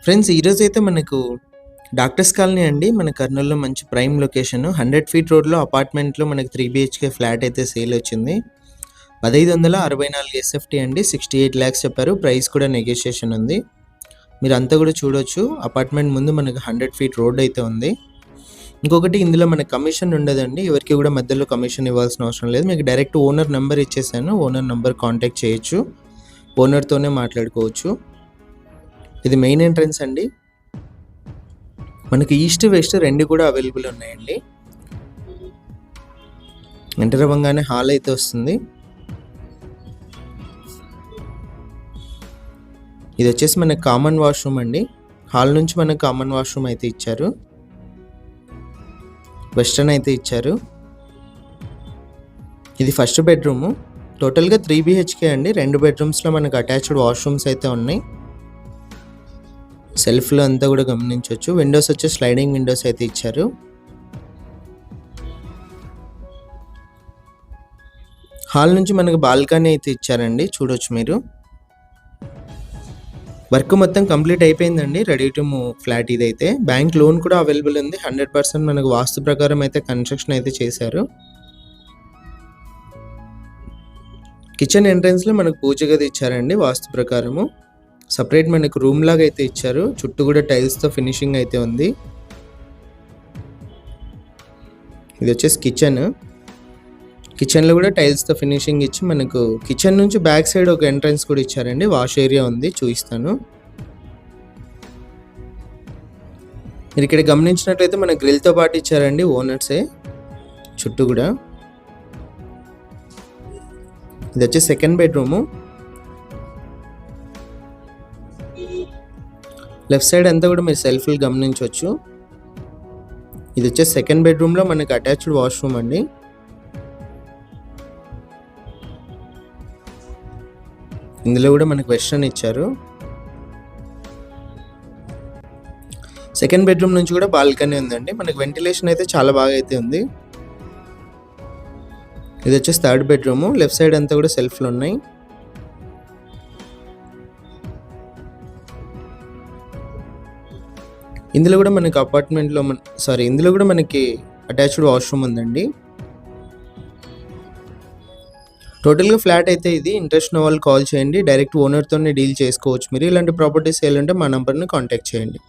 Friends ఈరోజైతే మనకు doctors colony అండి. మన కర్నూలులో మంచి ప్రైమ్ లొకేషన్ 100 ఫీట్ రోడ్‌లో అపార్ట్మెంట్‌లో మనకి 3 బీహెచ్‌కే ఫ్లాట్ అయితే సేల్ వచ్చింది. 1564 ఎస్ఎఫ్టీ అండి. 68 లాక్స్ చెప్పారు. ప్రైస్ కూడా నెగోషియేషన్ ఉంది. మీరంతా కూడా చూడొచ్చు. అపార్ట్మెంట్ ముందు మనకు 100 ఫీట్ రోడ్ అయితే ఉంది. ఇంకొకటి ఇందులో మనకు కమిషన్ ఉండదండి. ఎవరికి కూడా మధ్యలో కమిషన్ ఇవ్వాల్సిన అవసరం లేదు. మీకు డైరెక్ట్ ఓనర్ నెంబర్ ఇచ్చేసాను. ఓనర్ నెంబర్ కాంటాక్ట్ చేయొచ్చు. ఓనర్‌తోనే మాట్లాడుకోవచ్చు. ఇది మెయిన్ ఎంట్రన్స్ అండి. మనకి ఈస్ట్ వెస్ట్ రెండు కూడా అవైలబుల్ ఉన్నాయండి. ఎంటర్ అవ్వగానే హాల్ అయితే వస్తుంది. ఇది వచ్చేసి మనకి కామన్ వాష్రూమ్ అండి. హాల్ నుంచి మనకు కామన్ వాష్రూమ్ అయితే ఇచ్చారు. వెస్టర్న్ అయితే ఇచ్చారు. ఇది ఫస్ట్ బెడ్రూము. టోటల్గా 3 బీహెచ్కే అండి. 2 బెడ్రూమ్స్లో మనకు అటాచ్డ్ వాష్రూమ్స్ అయితే ఉన్నాయి. సెల్ఫ్లో అంతా కూడా గమనించవచ్చు. విండోస్ వచ్చి స్లైడింగ్ విండోస్ అయితే ఇచ్చారు. హాల్ నుంచి మనకు బాల్కనీ అయితే ఇచ్చారండి. చూడొచ్చు మీరు. వర్క్ మొత్తం కంప్లీట్ అయిపోయిందండి. రెడీ టు మూవ్ ఫ్లాట్ ఇదైతే. బ్యాంక్ లోన్ కూడా అవైలబుల్ ఉంది. 100% మనకు వాస్తు ప్రకారం అయితే కన్స్ట్రక్షన్ అయితే చేశారు. కిచెన్ ఎంట్రన్స్లో మనకు పూజ గది ఇచ్చారండి వాస్తు ప్రకారము. సపరేట్ మనకు రూమ్ లాగా అయితే ఇచ్చారు. చుట్టూ కూడా టైల్స్తో ఫినిషింగ్ అయితే ఉంది. ఇది వచ్చేసి కిచెన్లో కూడా టైల్స్తో ఫినిషింగ్ ఇచ్చి మనకు కిచెన్ నుంచి బ్యాక్ సైడ్ ఒక ఎంట్రన్స్ కూడా ఇచ్చారండి. వాష్ ఏరియా ఉంది, చూపిస్తాను. మీరు ఇక్కడ గమనించినట్లయితే మన గ్రిల్తో పాటు ఇచ్చారండి ఓనర్సే. చుట్టూ కూడా ఇది వచ్చి సెకండ్ బెడ్రూము. లెఫ్ట్ సైడ్ అంతా కూడా మీరు సెల్ఫ్లు గమనించవచ్చు. ఇది వచ్చే సెకండ్ బెడ్రూమ్లో మనకి అటాచ్డ్ వాష్రూమ్ అండి. ఇందులో కూడా మనకి వెస్టర్న్ ఇచ్చారు. సెకండ్ బెడ్రూమ్ నుంచి కూడా బాల్కనీ ఉందండి. మనకి వెంటిలేషన్ అయితే చాలా బాగా అయితే ఉంది. ఇది వచ్చేసి థర్డ్ బెడ్రూము. లెఫ్ట్ సైడ్ అంతా కూడా సెల్ఫ్లు ఉన్నాయి. ఇందులో కూడా మనకి ఇందులో కూడా మనకి అటాచ్డ్ వాష్రూమ్ ఉందండి. టోటల్గా ఫ్లాట్ అయితే ఇది. ఇంట్రెస్ట్ ఉన్న వాళ్ళు కాల్ చేయండి. డైరెక్ట్ ఓనర్తోనే డీల్ చేసుకోవచ్చు. మీరు ఇలాంటి ప్రాపర్టీస్ చేయాలంటే మా నెంబర్ని కాంటాక్ట్ చేయండి.